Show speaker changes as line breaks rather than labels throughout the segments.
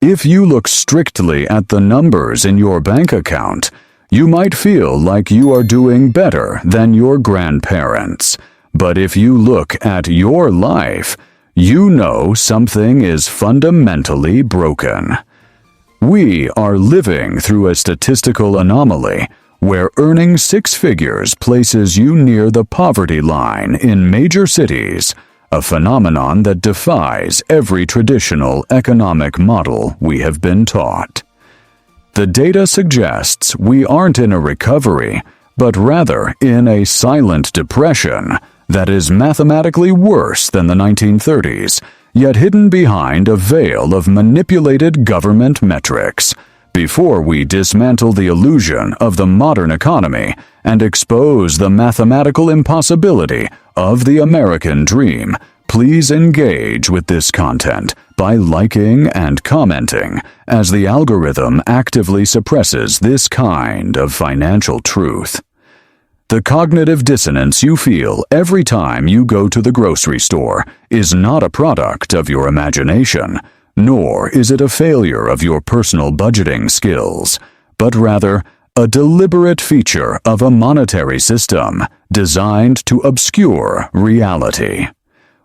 If you look strictly at the numbers in your bank account, you might feel like you are doing better than your grandparents. But if you look at your life, you know something is fundamentally broken. We are living through a statistical anomaly where earning six figures places you near the poverty line in major cities, a phenomenon that defies every traditional economic model we have been taught. The data suggests we aren't in a recovery, but rather in a silent depression that is mathematically worse than the 1930s, yet hidden behind a veil of manipulated government metrics. Before we dismantle the illusion of the modern economy and expose the mathematical impossibility of the American dream, please engage with this content by liking and commenting, as the algorithm actively suppresses this kind of financial truth. The cognitive dissonance you feel every time you go to the grocery store is not a product of your imagination, nor is it a failure of your personal budgeting skills, but rather a deliberate feature of a monetary system designed to obscure reality.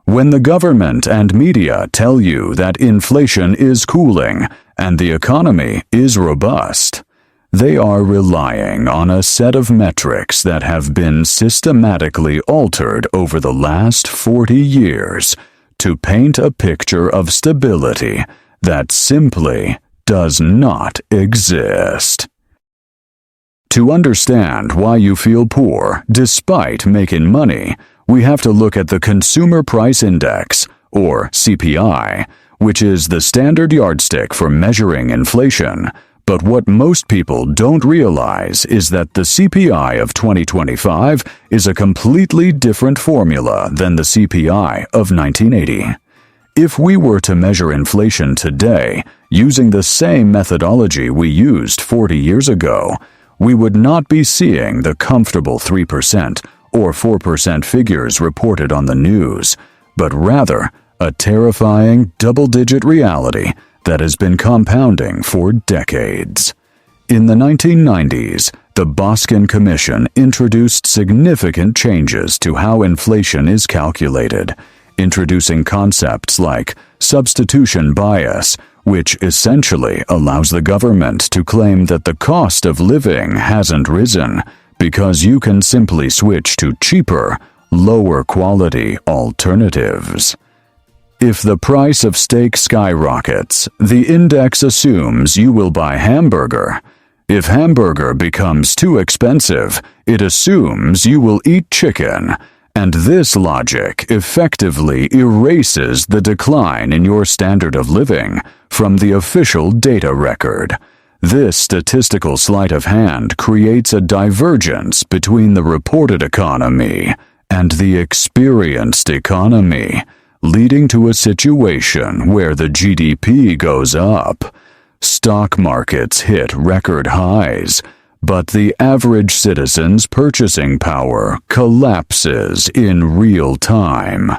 When the government and media tell you that inflation is cooling and the economy is robust, they are relying on a set of metrics that have been systematically altered over the last 40 years to paint a picture of stability that simply does not exist. To understand why you feel poor despite making money, we have to look at the Consumer Price Index, or CPI, which is the standard yardstick for measuring inflation. But what most people don't realize is that the CPI of 2025 is a completely different formula than the CPI of 1980. If we were to measure inflation today using the same methodology we used 40 years ago, we would not be seeing the comfortable 3% or 4% figures reported on the news, but rather a terrifying double-digit reality that has been compounding for decades. In the 1990s, the Boskin Commission introduced significant changes to how inflation is calculated, introducing concepts like substitution bias, which essentially allows the government to claim that the cost of living hasn't risen because you can simply switch to cheaper, lower-quality alternatives. If the price of steak skyrockets, the index assumes you will buy hamburger. If hamburger becomes too expensive, it assumes you will eat chicken, and this logic effectively erases the decline in your standard of living from the official data record. This statistical sleight of hand creates a divergence between the reported economy and the experienced economy, leading to a situation where the GDP goes up, stock markets hit record highs, but the average citizen's purchasing power collapses in real time.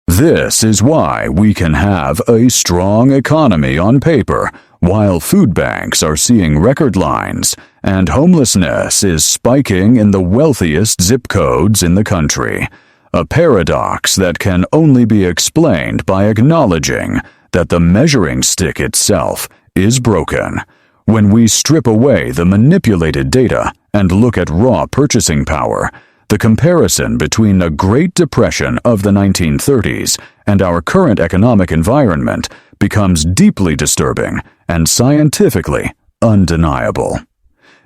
This is why we can have a strong economy on paper, while food banks are seeing record lines and homelessness is spiking in the wealthiest zip codes in the country. A paradox that can only be explained by acknowledging that the measuring stick itself is broken. When we strip away the manipulated data and look at raw purchasing power, the comparison between the Great Depression of the 1930s and our current economic environment becomes deeply disturbing and scientifically undeniable.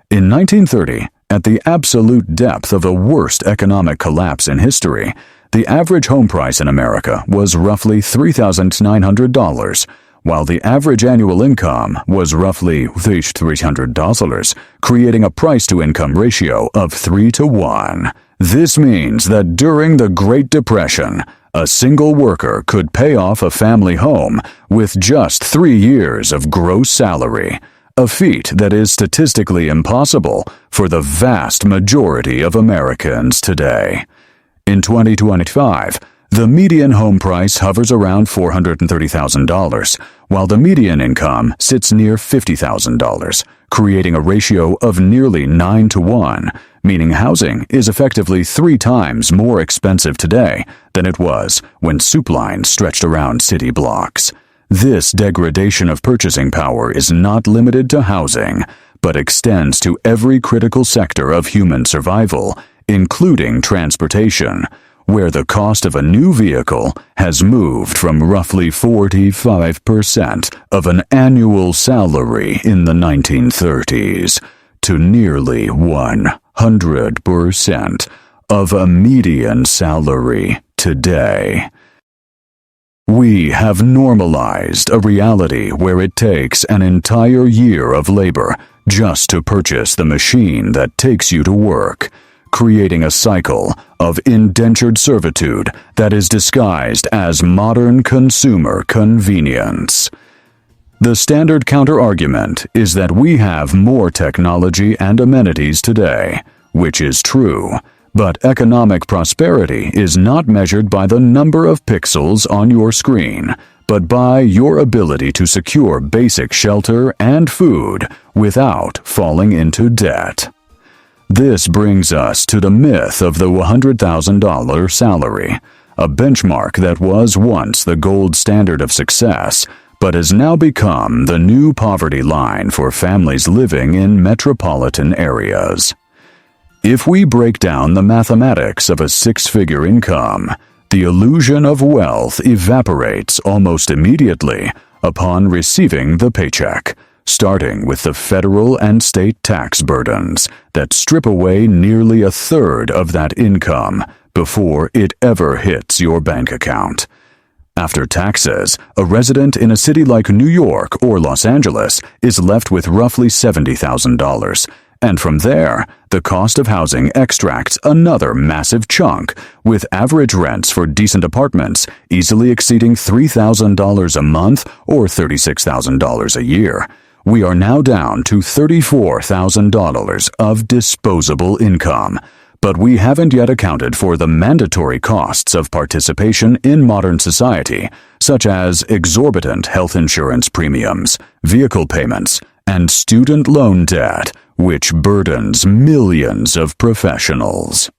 In 1930, at the absolute depth of the worst economic collapse in history, the average home price in America was roughly $3,900, while the average annual income was roughly $300, creating a price-to-income ratio of 3-to-1. This means that during the Great Depression, a single worker could pay off a family home with just 3 years of gross salary, a feat that is statistically impossible for the vast majority of Americans today. In 2025, The median home price hovers around $430,000, while the median income sits near $50,000, creating a ratio of nearly 9 to 1, meaning housing is effectively 3 times more expensive today than it was when soup lines stretched around city blocks. This degradation of purchasing power is not limited to housing, but extends to every critical sector of human survival, including transportation, where the cost of a new vehicle has moved from roughly 45% of an annual salary in the 1930s to nearly 100% of a median salary today. We have normalized a reality where it takes an entire year of labor just to purchase the machine that takes you to work, creating a cycle of indentured servitude that is disguised as modern consumer convenience. The standard counter-argument is that we have more technology and amenities today, which is true, but economic prosperity is not measured by the number of pixels on your screen, but by your ability to secure basic shelter and food without falling into debt. This brings us to the myth of the $100,000 salary, a benchmark that was once the gold standard of success, but has now become the new poverty line for families living in metropolitan areas. If we break down the mathematics of a 6-figure income, the illusion of wealth evaporates almost immediately upon receiving the paycheck, starting with the federal and state tax burdens that strip away nearly a third of that income before it ever hits your bank account. After taxes, a resident in a city like New York or Los Angeles is left with roughly $70,000, and from there, the cost of housing extracts another massive chunk, with average rents for decent apartments easily exceeding $3,000 a month or $36,000 a year. We are now down to $34,000 of disposable income, but we haven't yet accounted for the mandatory costs of participation in modern society, such as exorbitant health insurance premiums, vehicle payments, and student loan debt, which burdens millions of professionals.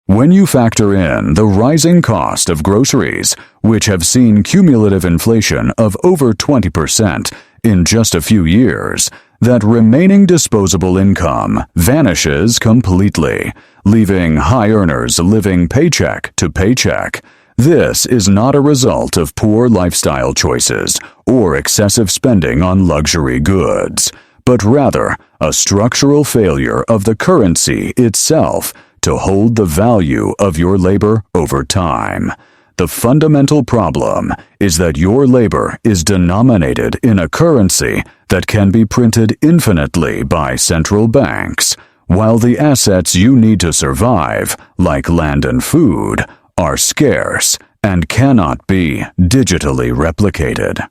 When you factor in the rising cost of groceries, which have seen cumulative inflation of over 20% in just a few years, that remaining disposable income vanishes completely, leaving high earners living paycheck to paycheck. This is not a result of poor lifestyle choices or excessive spending on luxury goods, but rather a structural failure of the currency itself to hold the value of your labor over time. The fundamental problem is that your labor is denominated in a currency that can be printed infinitely by central banks, while the assets you need to survive, like land and food, are scarce and cannot be digitally replicated.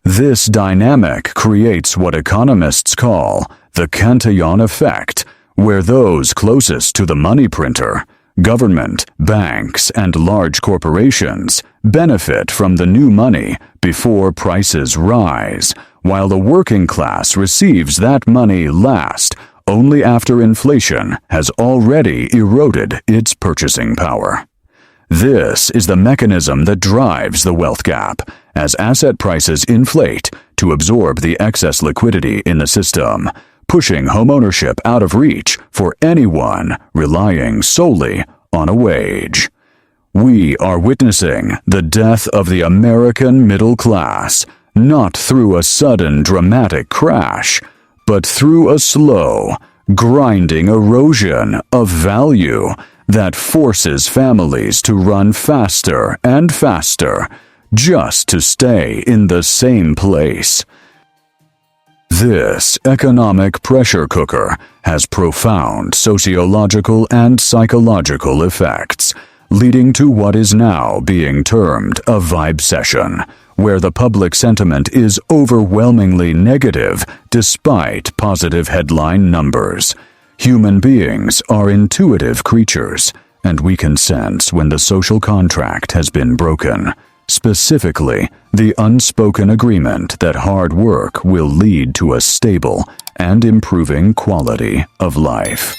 This dynamic creates what economists call the Cantillon effect, where those closest to the money printer, government, banks, and large corporations, benefit from the new money before prices rise, while the working class receives that money last, only after inflation has already eroded its purchasing power. This is the mechanism that drives the wealth gap, as asset prices inflate to absorb the excess liquidity in the system, pushing homeownership out of reach for anyone relying solely on a wage. We are witnessing the death of the American middle class, not through a sudden dramatic crash, but through a slow, grinding erosion of value that forces families to run faster and faster just to stay in the same place. This economic pressure cooker has profound sociological and psychological effects, leading to what is now being termed a vibesession, where the public sentiment is overwhelmingly negative despite positive headline numbers. Human beings are intuitive creatures, and we can sense when the social contract has been broken, specifically the unspoken agreement that hard work will lead to a stable and improving quality of life.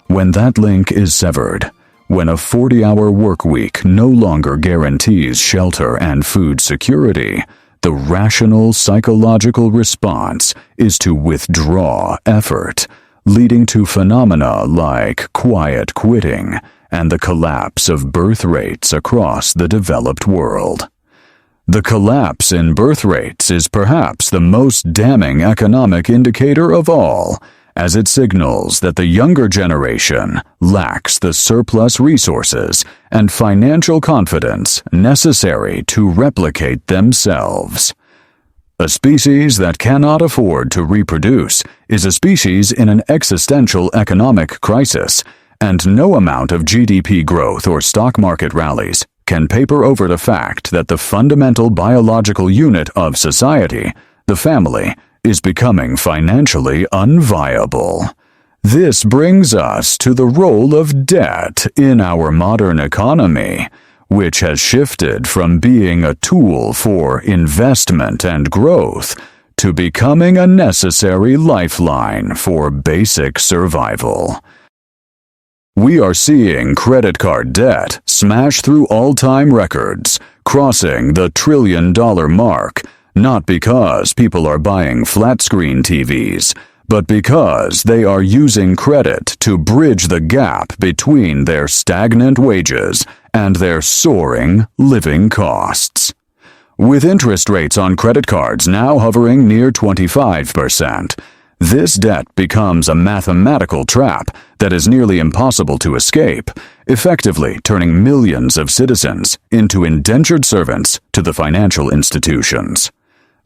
When that link is severed, when a 40-hour work week no longer guarantees shelter and food security, the rational psychological response is to withdraw effort, leading to phenomena like quiet quitting and the collapse of birth rates across the developed world. The collapse in birth rates is perhaps the most damning economic indicator of all, as it signals that the younger generation lacks the surplus resources and financial confidence necessary to replicate themselves. A species that cannot afford to reproduce is a species in an existential economic crisis, and no amount of GDP growth or stock market rallies can paper over the fact that the fundamental biological unit of society, the family, is becoming financially unviable. This brings us to the role of debt in our modern economy, which has shifted from being a tool for investment and growth to becoming a necessary lifeline for basic survival. We are seeing credit card debt smash through all-time records, crossing the $1 trillion mark, not because people are buying flat-screen TVs, but because they are using credit to bridge the gap between their stagnant wages and their soaring living costs. With interest rates on credit cards now hovering near 25%, this debt becomes a mathematical trap that is nearly impossible to escape, effectively turning millions of citizens into indentured servants to the financial institutions.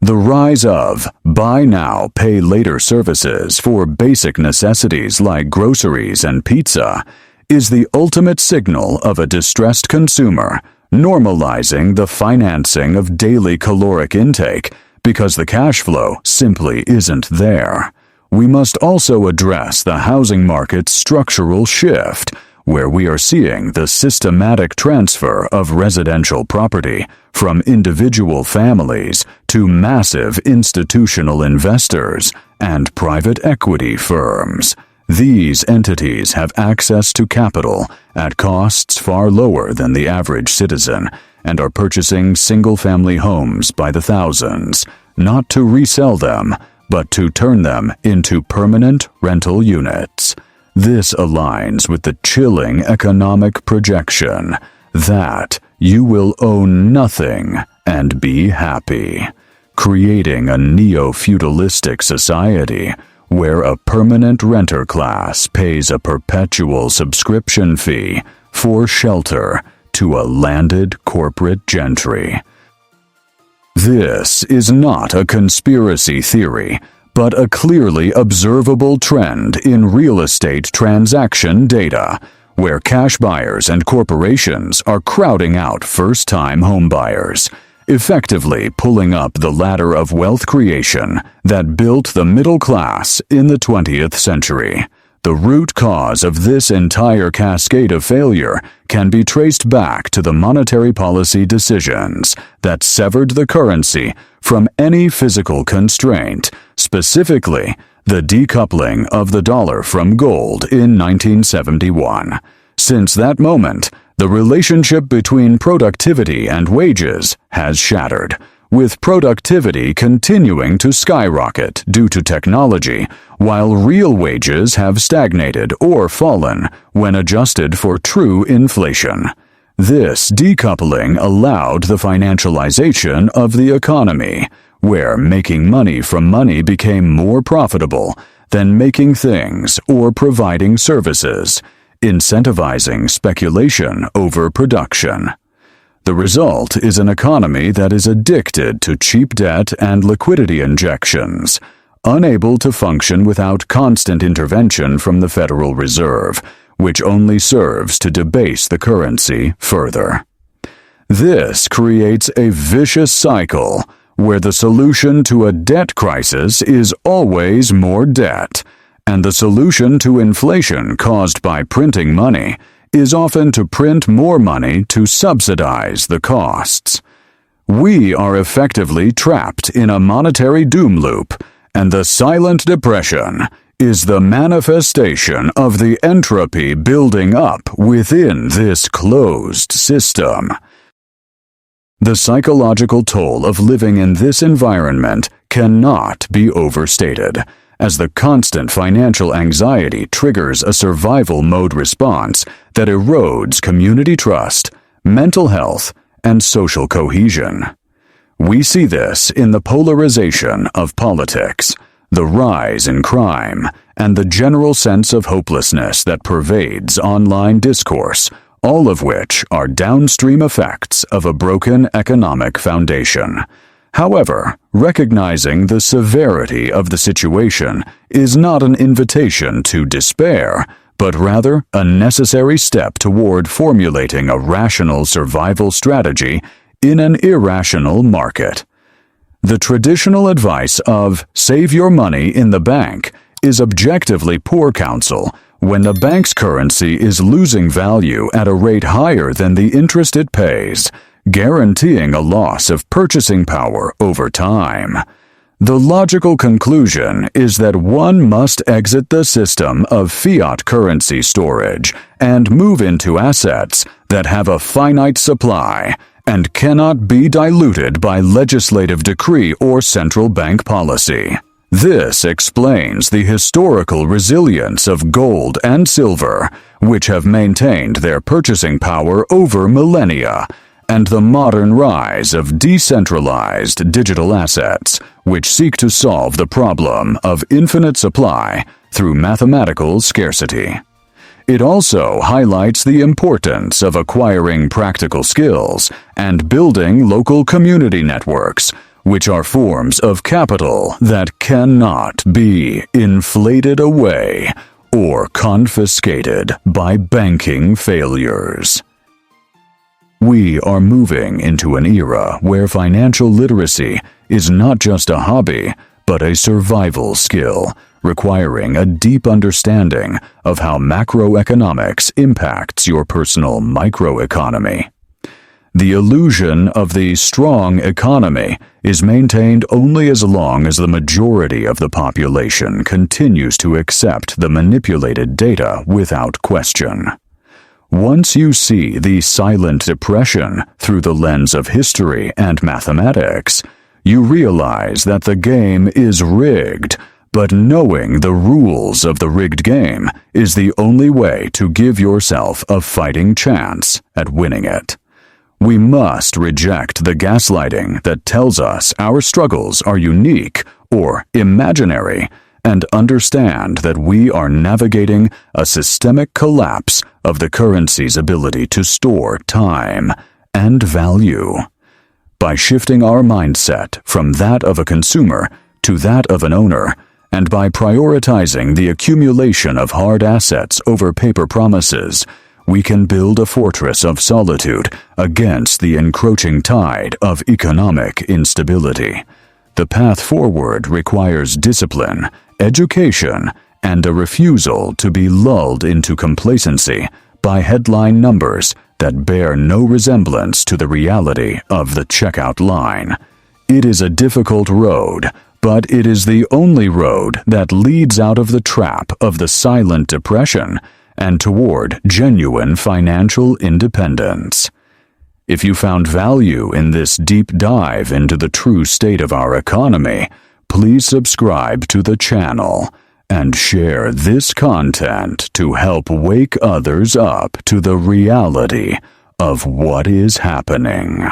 The rise of buy now, pay later services for basic necessities like groceries and pizza is the ultimate signal of a distressed consumer, normalizing the financing of daily caloric intake because the cash flow simply isn't there. We must also address the housing market's structural shift, where we are seeing the systematic transfer of residential property from individual families to massive institutional investors and private equity firms. These entities have access to capital at costs far lower than the average citizen and are purchasing single-family homes by the thousands, not to resell them, but to turn them into permanent rental units. This aligns with the chilling economic projection that you will own nothing and be happy, creating a neo-feudalistic society where a permanent renter class pays a perpetual subscription fee for shelter to a landed corporate gentry. This is not a conspiracy theory, but a clearly observable trend in real estate transaction data, where cash buyers and corporations are crowding out first-time homebuyers, effectively pulling up the ladder of wealth creation that built the middle class in the 20th century. The root cause of this entire cascade of failure can be traced back to the monetary policy decisions that severed the currency from any physical constraint, specifically the decoupling of the dollar from gold in 1971. Since that moment, the relationship between productivity and wages has shattered, with productivity continuing to skyrocket due to technology, while real wages have stagnated or fallen when adjusted for true inflation. This decoupling allowed the financialization of the economy, where making money from money became more profitable than making things or providing services, incentivizing speculation over production. The result is an economy that is addicted to cheap debt and liquidity injections, unable to function without constant intervention from the Federal Reserve, which only serves to debase the currency further. This creates a vicious cycle where the solution to a debt crisis is always more debt, and the solution to inflation caused by printing money is often to print more money to subsidize the costs. We are effectively trapped in a monetary doom loop, and the silent depression is the manifestation of the entropy building up within this closed system. The psychological toll of living in this environment cannot be overstated, as the constant financial anxiety triggers a survival mode response that erodes community trust, mental health, and social cohesion. We see this in the polarization of politics, the rise in crime, and the general sense of hopelessness that pervades online discourse, all of which are downstream effects of a broken economic foundation. However, recognizing the severity of the situation is not an invitation to despair, but rather a necessary step toward formulating a rational survival strategy in an irrational market. The traditional advice of "save your money in the bank" is objectively poor counsel when the bank's currency is losing value at a rate higher than the interest it pays, guaranteeing a loss of purchasing power over time. The logical conclusion is that one must exit the system of fiat currency storage and move into assets that have a finite supply and cannot be diluted by legislative decree or central bank policy. This explains the historical resilience of gold and silver, which have maintained their purchasing power over millennia, and the modern rise of decentralized digital assets, which seek to solve the problem of infinite supply through mathematical scarcity. It also highlights the importance of acquiring practical skills and building local community networks, which are forms of capital that cannot be inflated away or confiscated by banking failures. We are moving into an era where financial literacy is not just a hobby, but a survival skill, requiring a deep understanding of how macroeconomics impacts your personal microeconomy. The illusion of the strong economy is maintained only as long as the majority of the population continues to accept the manipulated data without question. Once you see the silent depression through the lens of history and mathematics, you realize that the game is rigged, but knowing the rules of the rigged game is the only way to give yourself a fighting chance at winning it. We must reject the gaslighting that tells us our struggles are unique or imaginary, and understand that we are navigating a systemic collapse of the currency's ability to store time and value. By shifting our mindset from that of a consumer to that of an owner, and by prioritizing the accumulation of hard assets over paper promises, we can build a fortress of solitude against the encroaching tide of economic instability. The path forward requires discipline, education, and a refusal to be lulled into complacency by headline numbers that bear no resemblance to the reality of the checkout line. It is a difficult road, but it is the only road that leads out of the trap of the silent depression and toward genuine financial independence. If you found value in this deep dive into the true state of our economy, please subscribe to the channel and share this content to help wake others up to the reality of what is happening.